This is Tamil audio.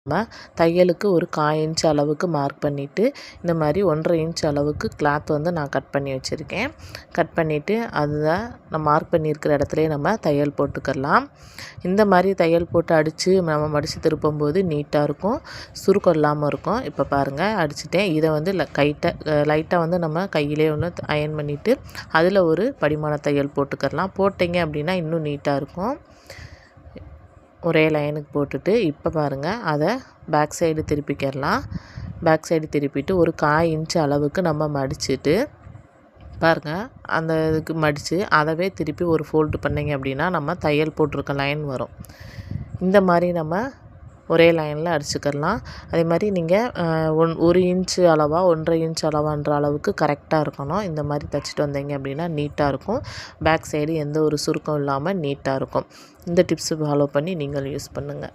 நம்ம தையலுக்கு ஒரு 1/4 இன்ச் அளவுக்கு மார்க் பண்ணிவிட்டு இந்த மாதிரி 1.5 இன்ச் அளவுக்கு கிளாத் வந்து நான் கட் பண்ணி வச்சுருக்கேன். கட் பண்ணிவிட்டு அதில் நான் மார்க் பண்ணியிருக்கிற இடத்துலையே நம்ம தையல் போட்டுக்கலாம். இந்த மாதிரி தையல் போட்டு அடித்து நம்ம மடித்து திருப்பும்போது நீட்டாக இருக்கும், சுருக்கம் இல்லாமல் இருக்கும். இப்போ பாருங்கள் அடிச்சிட்டேன். இதை வந்து லைட்டாக வந்து நம்ம கையிலே ஒன்று அயன் பண்ணிவிட்டு அதில் ஒரு படிமான தையல் போட்டுக்கலாம். போட்டிங்க அப்படின்னா இன்னும் நீட்டாக இருக்கும். ஒரே லைனுக்கு போட்டுட்டு இப்போ பாருங்கள் அதை பேக் சைடு திருப்பிக்கிறலாம். பேக் சைடு திருப்பிட்டு ஒரு 1/4 இன்ச் அளவுக்கு நம்ம மடிச்சுட்டு பாருங்கள் அந்த இதுக்கு மடித்து அதவே திருப்பி ஒரு ஃபோல்டு பண்ணிங்க அப்படின்னா நம்ம தையல் போட்டிருக்க லைன் வரும். இந்த மாதிரி நம்ம ஒரே லைனில் அடிச்சுக்கலாம். அதே மாதிரி நீங்கள் 1 இன்ச்சு அளவா 1.5 இன்ச் அளவான்ற அளவுக்கு கரெக்டாக இருக்கணும். இந்த மாதிரி தைச்சிட்டு வந்தீங்க அப்படின்னா நீட்டாக இருக்கும். பேக் சைடு எந்த ஒரு சுருக்கம் இல்லாமல் நீட்டாக இருக்கும். இந்த டிப்ஸு ஃபாலோ பண்ணி நீங்கள் யூஸ் பண்ணுங்கள்.